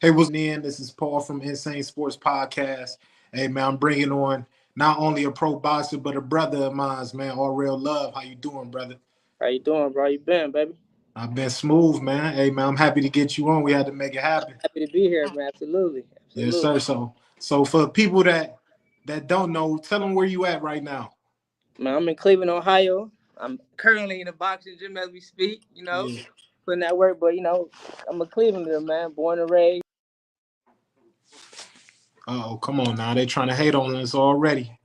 This is Paul from Insane Sports Podcast. Hey man, I'm bringing on not only a pro boxer but a brother of mine, man. Aurel Love, how you doing, brother? How you doing, bro? You been, baby? I've been smooth, man. Hey man, I'm happy to get you on. We had to make it happen. Happy to be here, man. Absolutely, Yes, absolutely. sir. So for people that don't know, tell them where you at right now. Man, I'm in Cleveland, Ohio. I'm currently in a boxing gym as we speak. Yeah. Putting that work, but I'm a Clevelander, man. Born and raised. Oh, come on now. They trying to hate on us already.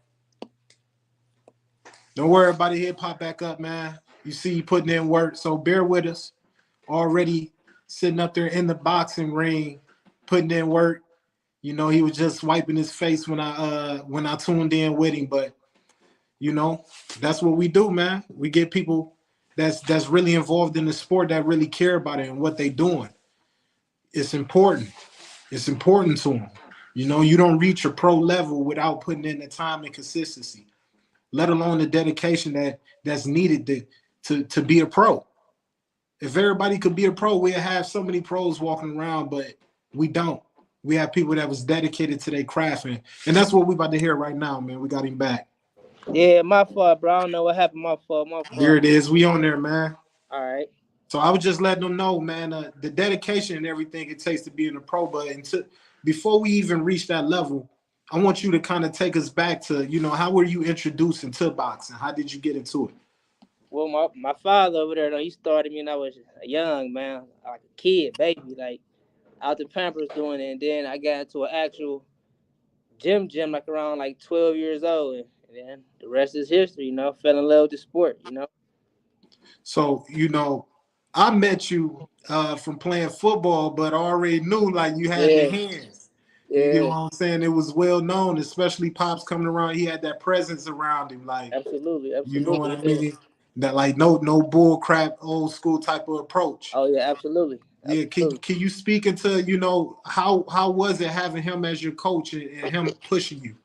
Don't worry about it. He'll pop back up, man. You see you putting in work, so bear with us. Already sitting up there in the boxing ring, putting in work. He was just wiping his face when I tuned in with him. But you know, that's what we do, man. We get people that's really involved in the sport that really care about it and what they doing. It's important. It's important to them. You don't reach a pro level without putting in the time and consistency, let alone the dedication that's needed to be a pro. If everybody could be a pro, we'd have so many pros walking around, but we don't. We have people that was dedicated to their craft, and that's what we about to hear right now, man. We got him back. Yeah, my fault, bro. I don't know what happened. My fault. My There fault. it is. We on there, man. All right. So I was just letting them know, man, the dedication and everything it takes to be in a pro. But before we even reach that level, I want you to kind of take us back to, how were you introduced into boxing? How did you get into it? Well, my father over there, though, he started me when I was a young man, like a kid, baby, like out the Pampers doing it, and then I got into an actual gym like around like 12 years old, and then the rest is history. Fell in love with the sport. So, I met you from playing football, but I already knew like you had the Yeah, hands. You get yeah, what I'm saying? It was well known, especially Pops coming around. He had that presence around him, like, absolutely, you know what absolutely. I Yeah. mean? That like no bull crap old school type of approach. Oh yeah, absolutely, Yeah, can absolutely. can you speak into how was it having him as your coach and him pushing you?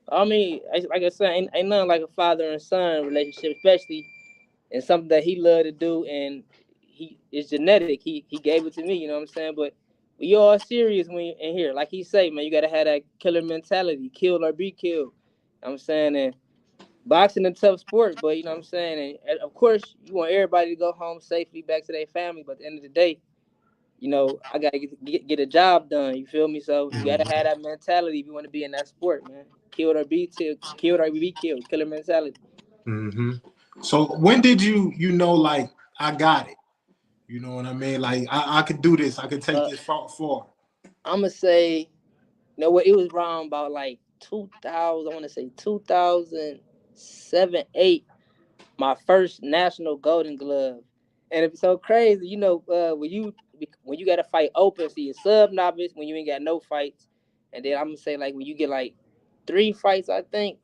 I mean, like I said, ain't nothing like a father and son relationship, especially in something that he loved to do, and it's genetic. He gave it to me. You know what I'm saying? But we all serious when you in here. Like he say, man, you gotta have that killer mentality, kill or be killed. You know what I'm saying? And boxing a tough sport, but you know what I'm saying. And of course, you want everybody to go home safely, back to their family. But at the end of the day, I gotta get a job done. You feel me? So you gotta have that mentality if you want to be in that sport, man. Killed or be killed. Killer mentality. Hmm. So when did you know like I got it? You know what I mean? Like I could do this. I could take Uh, this far. I'm gonna say, what? It was around about like 2000. I want to say 2007, 8. My first national Golden Glove, and it's so crazy. When you got to fight open, so you're sub novice when you ain't got no fights, and then I'm gonna say like when you get like 3 fights, I think.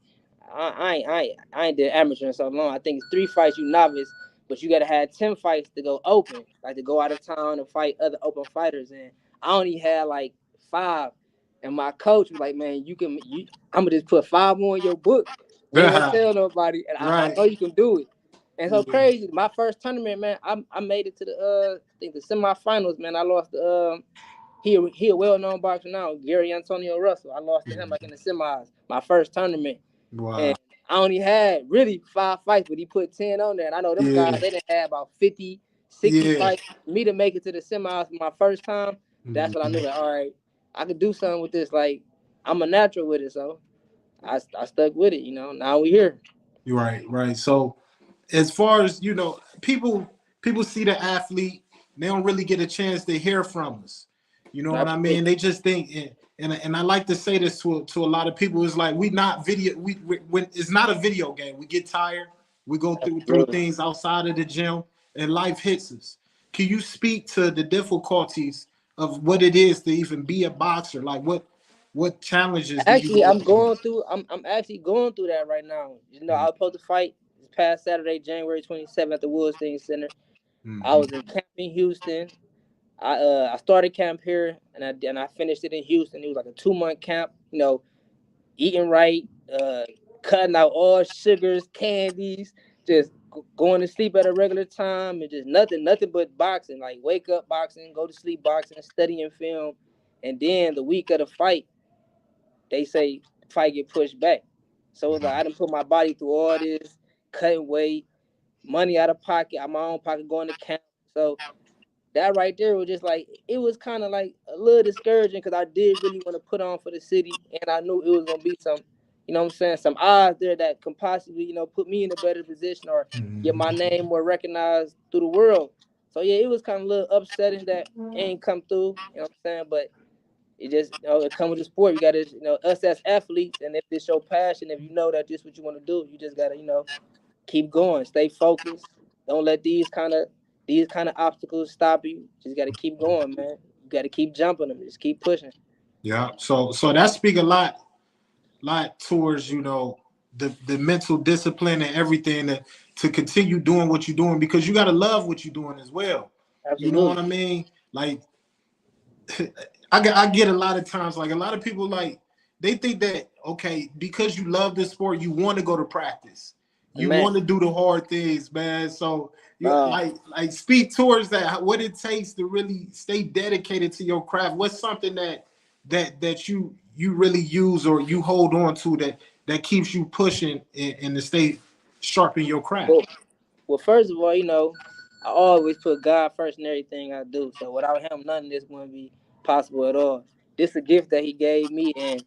I ain't did amateur in so long. I think it's 3 fights you novice, but you gotta have 10 fights to go open, like to go out of town and fight other open fighters. And I only had like 5, and my coach was like, "Man, I'm gonna just put 5 more in your book. You ain't gonna tell nobody, and I Right. know you can do it." And so Yeah. crazy. My first tournament, man, I made it to the I think the semifinals, man. I lost the he a well known boxer now, Gary Antonio Russell. I lost to him like in the semis, my first tournament. Wow. And I only had really 5 fights, but he put 10 on there. And I know them guys, Yeah. they didn't have about 50, 60 Yeah. fights. Me to make it to the semis my first time, that's when I knew Mhm. that, all right, I could do something with this. Like, I'm a natural with it. So I stuck with it. Now we here. You're right, right. So as far as people see the athlete, they don't really get a chance to hear from us. You know what I mean? Absolutely. They just think, and I like to say this to a lot of people. It's like we not video. We when it's not a video game. We get tired. We go through Absolutely. things outside of the gym, and life hits us. Can you speak to the difficulties of what it is to even be a boxer? Like what challenges do you Actually, go I'm through? going through. I'm actually going through that right now. I was supposed to fight this past Saturday, January 27th at the Woodstein Center. I was Mm-hmm. in camp in Houston. I started camp here and I finished it in Houston. It was like a 2 month camp. Eating right, cutting out all sugars, candies, just going to sleep at a regular time, and just nothing but boxing. Like wake up boxing, go to sleep boxing, studying film, And then the week of the fight, they say the fight get pushed back. So it's like I done put my body through all this, cutting weight, money out of pocket, out my own pocket, going to camp. So that right there was just like it was kind of like a little discouraging because I did really want to put on for the city, and I knew it was gonna be some, you know what I'm saying, some odds there that can possibly, put me in a better position or get my name more recognized through the world. So yeah, it was kind of a little upsetting that it ain't come through, you know what I'm saying, but it just, it comes with the sport. You gotta, us as athletes, and if it's your passion, if you know that this is what you want to do, you just gotta, keep going, stay focused. Don't let these kind of obstacles stop you. Just got to keep going, man. You got to keep jumping them. Just keep pushing. Yeah. So that speak a lot towards the mental discipline and everything to continue doing what you're doing because you got to love what you're doing as well. You know what Absolutely. I mean? Like I get a lot of times like a lot of people like they think that okay because you love this sport you want to go to practice, you Man, want to do the hard things, man. So you uh, like speak towards that what it takes to really stay dedicated to your craft. What's something that you really use or you hold on to that keeps you pushing and to stay sharp in your craft. well, well, first of all, I always put God first in everything I do. So without Him, none of this wouldn't be possible at all. This is a gift that He gave me, and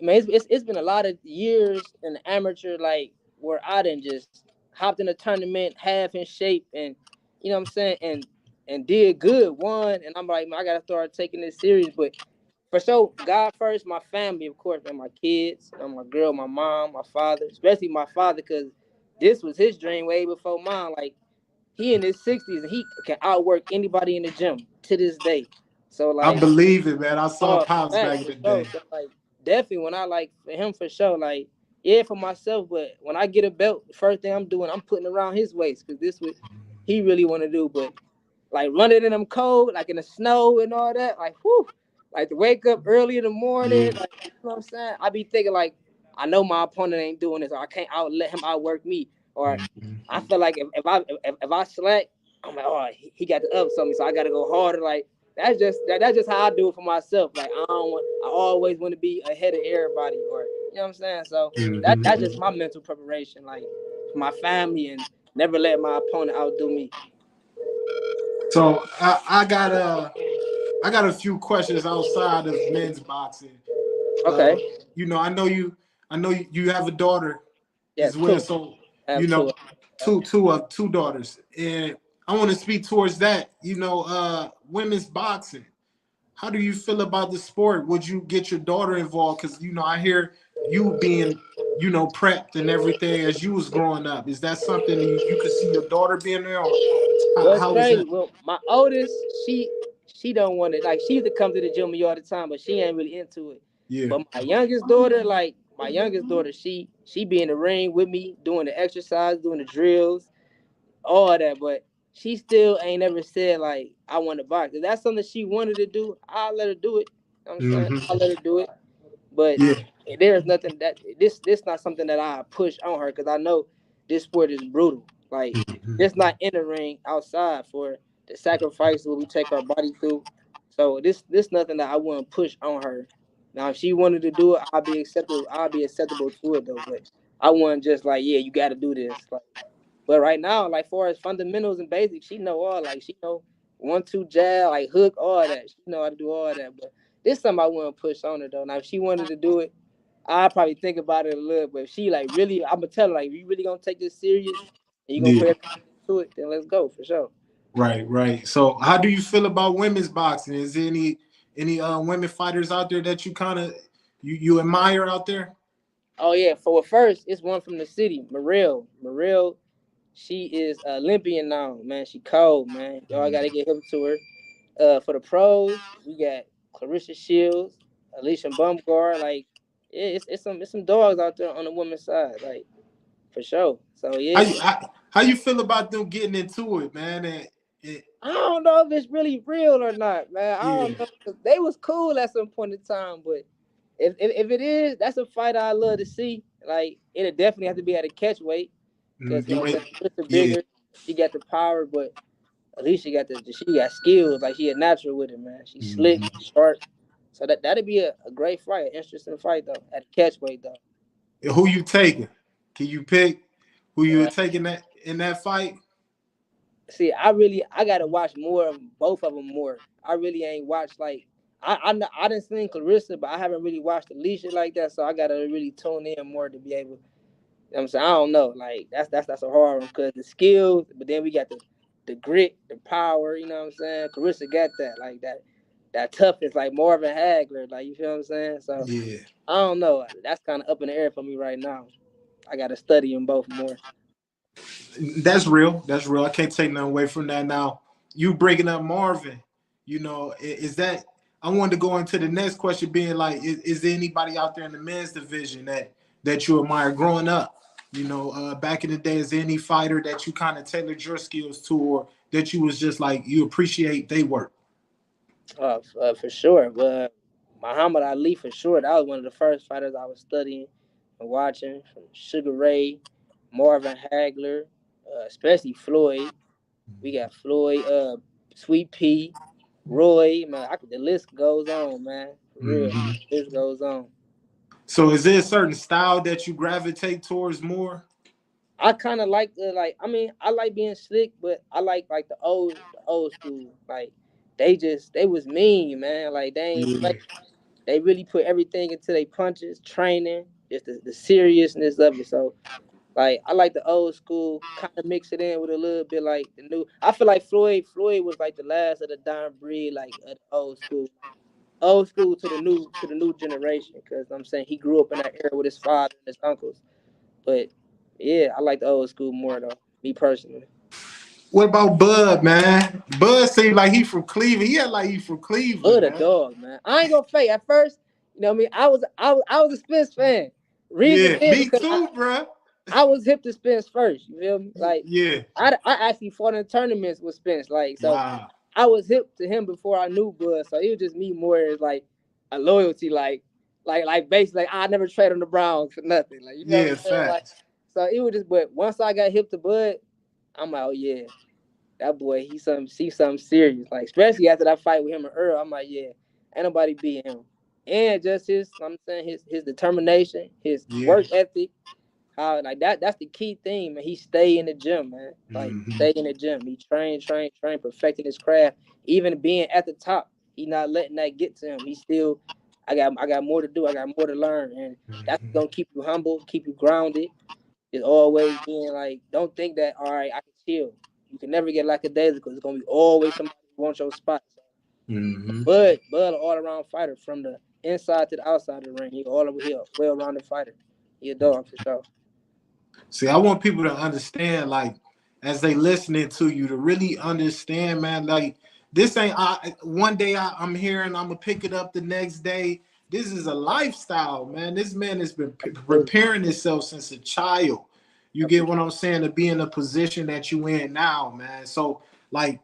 man, it's been a lot of years in the amateur, like where I done just hopped in a tournament, half in shape, and you know what I'm saying, and did good, won, and I'm like, man, I gotta start taking this serious. But for sure, God first, my family, of course, man, my kids, my girl, my mom, my father, especially my father, because this was his dream way before mine. Like he in his 60s and he can outwork anybody in the gym to this day. So I like. believe it, man. I saw Oh, pops facts back in for the day. sure. So like definitely when I like for him for sure, like yeah for myself, but when I get a belt, the first thing I'm doing, I'm putting around his waist because this what he really want to do. But like running in them cold, like in the snow and all that, like whew, like to wake up early in the morning, Yeah. like you know what I'm saying. I be thinking like I know my opponent ain't doing this, or I can't let him outwork me, or I feel like if I slack, I'm like oh he got the up something, so I got to go harder. Like that's just how I do it for myself. Like I always want to be ahead of everybody, or you know what I'm saying. So that's just my mental preparation, like for my family, and never let my opponent outdo me. So I got a few questions outside of men's boxing. Uh, Okay. I know you have a daughter Yes, as well. two. So I you have two. know, two daughters, and I want to speak towards that. Women's boxing. How do you feel about the sport? Would you get your daughter involved? Because I hear you being prepped and everything as you was growing up. Is that something you could see your daughter being there? Or Well, it's how is crazy. that? Well, my oldest, she don't want it. Like she used to come to the gym with me all the time, but she ain't really into it. Yeah. But my youngest daughter, she be in the ring with me, doing the exercise, doing the drills, all that. But she still ain't ever said like I want to box. If that's something she wanted to do, I'll let her do it. You know what I'm saying? I'll let her do it. But Yeah. there's nothing that this not something that I push on her because I know this sport is brutal. Like it's not in the ring outside for the sacrifice what we take our body through. So this nothing that I wouldn't push on her. Now if she wanted to do it, I'll be acceptable. I'll be acceptable to it though. But I wouldn't just like yeah you got to do this. Like but right now like far as fundamentals and basics, she know all like she know 1-2 jab like hook all that. She know how to do all that. But this something I wouldn't push on her though. Now if she wanted to do it I probably think about it a little, but if she like really, I'm gonna tell her like, if you really gonna take this serious and you gonna Yeah. put everything into it, then let's go for sure. Right, right. So, how do you feel about women's boxing? Is there any women fighters out there that you kind of you admire out there? Oh yeah, for first, it's one from the city, Morel. Morel, she is Olympian now, man. She cold, man. Y'all gotta get hip to her. For the pros, we got Clarissa Shields, Alicia Bumgar. Like, yeah, it's some dogs out there on the women's side, like for sure. So How yeah, you how you feel about them getting into it, man? I don't know if it's really real or not, man. I Yeah, don't know. 'Cause they was cool at some point in time, but if it is, that's a fight I love to see. Like it'll definitely have to be at a catch weight, because you ain't. Clarissa Yeah, bigger, she got the power, but Alicia got she got skills, like she a natural with it, man. She's slick, Mm-hmm. sharp. So that'd be a great fight, an interesting fight though, at the catch weight though. Who you taking? Can you pick who you were Uh, taking that in that fight? See, I gotta watch more of both of them more. I really ain't watched like I didn't see Clarissa, but I haven't really watched Alicia like that, so I gotta really tune in more to be able. You know what I'm saying, I don't know, like that's a hard one because the skills, but then we got the grit, the power. You know what I'm saying? Clarissa got that like that toughness, like Marvin Hagler, like you feel what I'm saying? So Yeah. I don't know. That's kind of up in the air for me right now. I gotta study them both more. That's real. That's real. I can't take nothing away from that. Now, you breaking up Marvin, is that? I wanted to go into the next question, being like, is there anybody out there in the men's division that you admire growing up? Back in the day, is there any fighter that you kind of tailored your skills to, or that you was just like you appreciate they work? For sure. But Muhammad Ali, for sure, that was one of the first fighters I was studying and watching, from Sugar Ray, Marvin Hagler, especially Floyd. We got Floyd, Sweet Pea, Roy. Man, the list goes on, man. For real, Hmm. the list goes on. So, is there a certain style that you gravitate towards more? I kind of like I mean, I like being slick, but I like the old school. Like they was mean, man. Like they ain't play. Yeah. They really put everything into their punches, training, just the seriousness of it. So like I like the old school, kind of mix it in with a little bit like the new. I feel like Floyd was like the last of the dying breed, like of the old school to the new generation. Because I'm saying he grew up in that era with his father and his uncles. But yeah, I like the old school more though, me personally. What about Bud, man? Bud seemed like he from Cleveland. He had like he from Cleveland, But a man. dog, man. I ain't gonna fake. At first, you know what I mean. I was a Spence fan. Reason Yeah, being me because too, bro. I was hip to Spence first. You feel me? Like Yeah. I actually fought in tournaments with Spence. Like so, Wow. I was hip to him before I knew Bud. So it was just me more as like a loyalty, like basically like I never trade on the Browns for nothing. Like you know what I'm Yeah, saying? Like facts. so it was just. But once I got hip to Bud, I'm like, oh yeah, that boy, he's something serious. Like especially after that fight with him and Earl, I'm like, yeah, ain't nobody beat him. And just I'm saying his determination, his Yeah. work ethic, how like that's the key thing, man. He stay in the gym, man. Like Hmm. stay in the gym. He train, perfecting his craft. Even being at the top, he not letting that get to him. He still, I got more to do. I got more to learn, and that's Hmm. gonna keep you humble, keep you grounded. Is always being like, don't think that all right, I can chill. You can never get like a daisy because it's gonna be always somebody who wants your spot. So, Hmm. Bud, an all around fighter from the inside to the outside of the ring. He all over here, well rounded fighter. He a dog for sure. See, I want people to understand, like, as they listening to you, to really understand, man. Like, this ain't. One day I'm here and I'm gonna pick it up the next day. This is a lifestyle, man. This man has been Absolutely. preparing himself since a child. You get what I'm saying? To be in the position that you in now, man. So, like,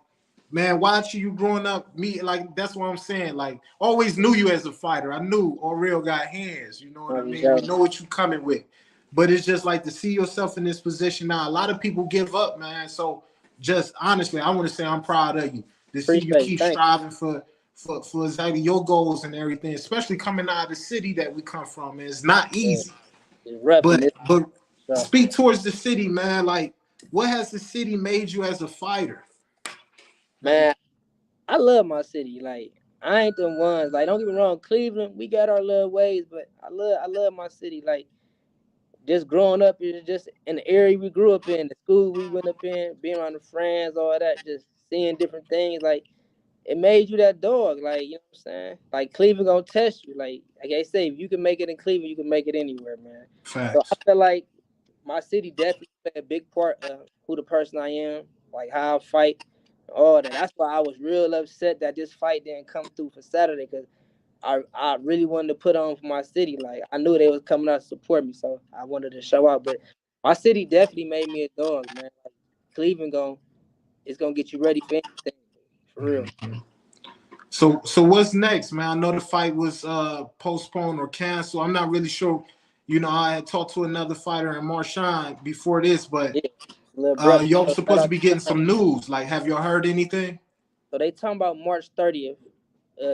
man, watching you growing up, me like that's what I'm saying. Like, always knew you as a fighter. I knew Aurel got hands. You know what I mean? We know what you coming with, but it's just like to see yourself in this position now. A lot of people give up, man. So, just honestly, I want to say I'm proud of you to see you Appreciate it. keep Thank striving for exactly your goals and everything, especially coming out of the city that we come from. Man, it's not you. Yeah. easy, It's rough in but this show. speak towards the city, man. Like, what has the city made you as a fighter? Like, Man, I love my city. Like I ain't them ones. Like don't get me wrong, Cleveland, we got our little ways, but I love my city. Like just growing up is just in the area we grew up in, the school we went up in, being around the friends, all that, just seeing different things. Like it made you that dog. Like you know what I'm saying. Like Cleveland gonna test you. Like I say, if you can make it in Cleveland, you can make it anywhere, man. So I facts. feel like my city definitely played a big part of who the person I am, like how I fight, all that. That's why I was real upset that this fight didn't come through for Saturday because I really wanted to put on for my city. Like I knew they was coming out to support me, so I wanted to show out. But my city definitely made me a dog, man. Like Cleveland going it's gonna get you ready for anything, for real. So what's next, man? I know the fight was postponed or canceled. I'm not really sure. I had talked to another fighter in Marshawn before this, but Yeah. little brother. Y'all So shout supposed to out be to getting him. some news. Like, have y'all heard anything? So they talking about March 30th.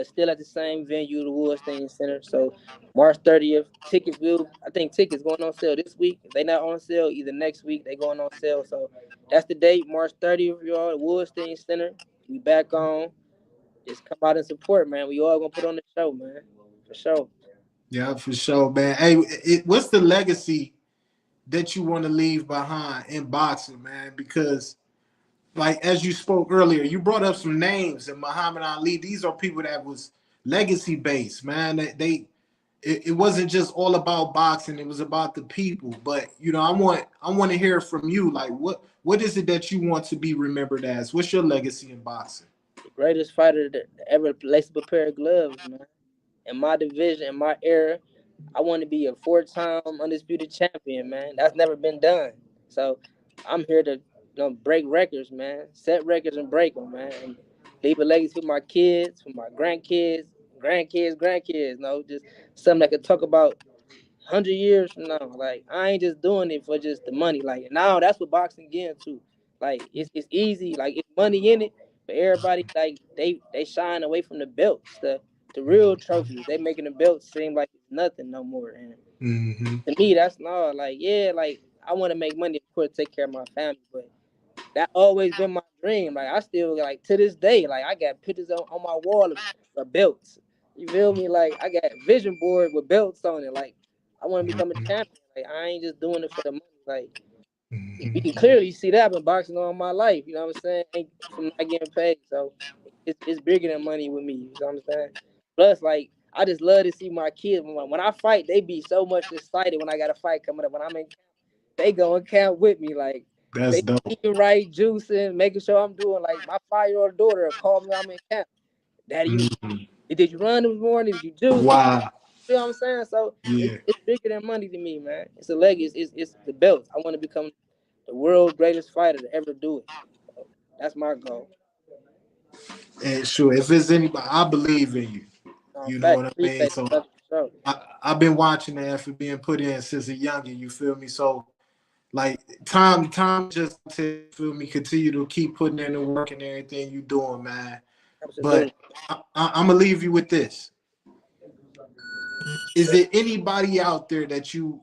Still at the same venue, the Woodstein Center. So March 30th, tickets will. I think tickets going on sale this week. If they not on sale, either next week they going on sale. So that's the date, March 30th, y'all. The Woodstein Center. We back on. Just come out and support, man. We all gonna put on the show, man, for sure. Yeah, for sure, man. Hey, what's the legacy that you want to leave behind in boxing, man? Because, like as you spoke earlier, you brought up some names and Muhammad Ali. These are people that was legacy based, man. It wasn't just all about boxing; it was about the people. But I want to hear from you. Like, what is it that you want to be remembered as? What's your legacy in boxing? The greatest fighter that ever laced up a pair of gloves, man. In my division, in my era, I want to be a four-time undisputed champion, man. That's never been done. So I'm here to break records, man. Set records and break them, man. And leave a legacy for my kids, for my grandkids, grandkids. Just something I could talk about 100 years from now. Like I ain't just doing it for just the money. Like now that's what boxing getting to. Like it's easy. Like it's money in it, but everybody like they shine away from the belts, the real trophies. They making the belts seem like it's nothing no more. And Mm-hmm. to me, that's not like yeah. Like I want to make money, of course, take care of my family, but that always been my dream. Like I still like to this day, like I got pictures on my wall of belts. You feel me? Like I got vision board with belts on it. Like I want to become a champion. Like I ain't just doing it for the money. Like you can Mm-hmm. clearly see that I've been boxing all my life. You know what I'm saying? Ain't from not getting paid. So it's bigger than money with me. You know what I'm saying? Plus, like I just love to see my kids when I fight. They be so much excited when I got a fight coming up. When I'm in they go and camp with me. Like That's they dope. eating right, juicing, making sure I'm doing like my 5-year-old daughter call me when I'm in camp. Daddy, Mm-hmm. did you run this morning? Did you juice? Did Wow. you know what I'm saying? So Yeah. it's bigger than money to me, man. It's a legacy. It's the belt. I want to become the world's greatest fighter to ever do it. So that's my goal. And sure, if it's anybody, I believe in you. You know Fact, what I mean? appreciate it, So brother, for sure. I've been watching the effort being put in since a youngin'. You feel me? So like time just to feel me continue to keep putting in the work and everything you doing, man. But Absolutely. I'm gonna leave you with this. Is there anybody out there that you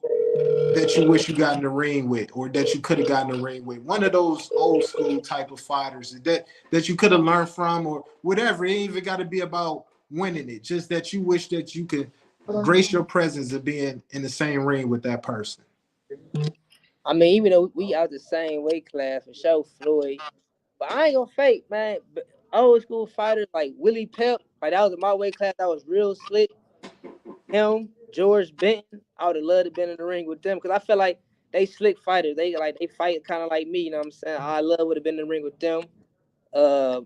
wish you got in the ring with, or that you could have gotten in the ring with? One of those old school type of fighters that you could have learned from, or whatever. It ain't even got to be about winning it. Just that you wish that you could grace your presence of being in the same ring with that person. I mean, even though we out the same weight class for sure, Floyd. But I ain't gonna fake, man. But old school fighters like Willie Pep, like that was in my weight class. That was real slick. Him, George Benton, I would have loved to been in the ring with them because I feel like they slick fighters. They fight kind of like me. You know what I'm saying? I love would have been in the ring with them. Uh,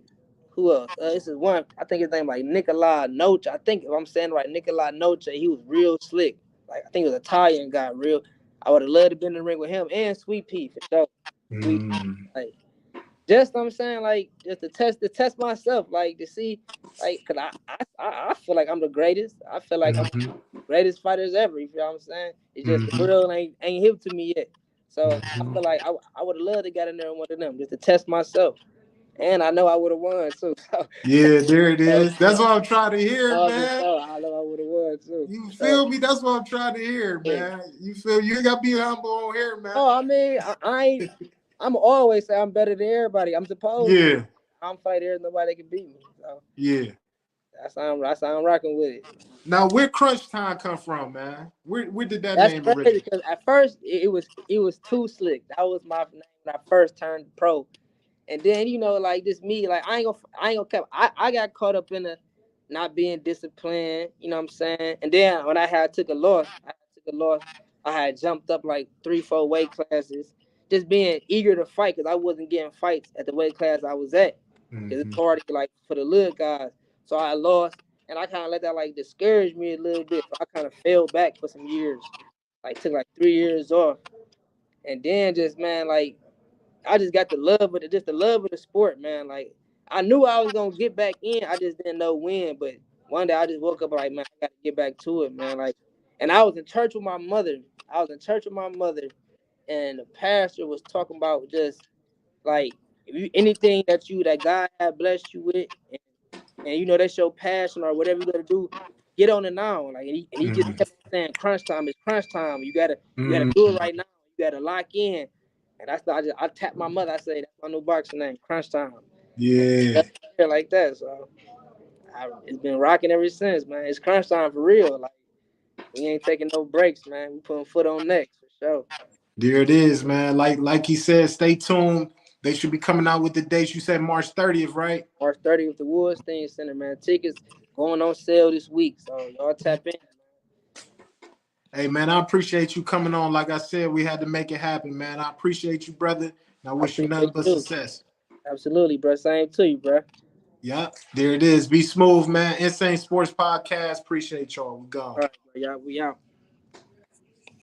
who else? This is one. I think his name like Nikolai Noche. I think if I'm saying right, Nikolai Noche. He was real slick. Like I think it was Italian guy. Real. I would have loved to been in the ring with him and Sweet Pea for sure. Sweet Pea. Mm, Like just I'm saying, like, just to test myself, like to see, like, cause I feel like I'm the greatest. I feel like I'm mhm, the greatest fighters ever. You feel what I'm saying? It's just the mhm, world ain't hip to me yet. So I mhm. feel like I would have loved to get in there with one of them just to test myself, and I know I would have won too. Yeah, there it So, is. That's what I'm trying to hear, for man. sure, I know I would have won too. You So feel me? That's what I'm trying to hear, yeah. man. You feel you ain't gotta be humble on here, man. No, I mean I ain't. I'm always say I'm better than everybody. I'm supposed to. Yeah, I'm fight there. Nobody can beat me. So. yeah. That's how I'm rocking with it. Now, where Crunch Time come from, man? Where did that That's name crazy originate? because at first it was too slick. That was my name when I first turned pro. And then like this me, like I ain't gonna I got caught up in the not being disciplined, you know what I'm saying? And then when I took a loss, I had jumped up like 3, 4 weight classes, just being eager to fight because I wasn't getting fights at the weight class I was at. Because it's Hmm. hard like for the little guys. So I lost and I kinda let that like discourage me a little bit. So I kinda fell back for some years. Like took like 3 years off. And then just man, like I just got the love of it, just the love of the sport, man. Like I knew I was gonna get back in, I just didn't know when. But one day I just woke up like, man, I gotta get back to it, man. Like, and I was in church with my mother. I was in church with my mother, and the pastor was talking about just like if you anything that God had blessed you with, and you know that's your passion or whatever you gotta do, get on it now. Like and he just kept on saying, crunch time is crunch time. You gotta do it right now. You gotta lock in. And I tapped my mother. I say that's my new boxing name, Crunch Time. Yeah. Like that. So it's been rocking ever since, man. It's crunch time for real. Like we ain't taking no breaks, man. We putting foot on neck for sure. There it is, man. Like he said, stay tuned. They should be coming out with the dates. You said March 30th, right? March 30th with the Woods Thing Center, man. Tickets going on sale this week, so y'all tap in. Hey, man, I appreciate you coming on. Like I said, we had to make it happen, man. I appreciate you, brother. And I I wish you appreciate nothing but you. success. Absolutely, bro. Same to you, bro. Yeah, there it is. Be smooth, man. Insane Sports Podcast. Appreciate y'all. We All gone. right, bro. Y'all, we out.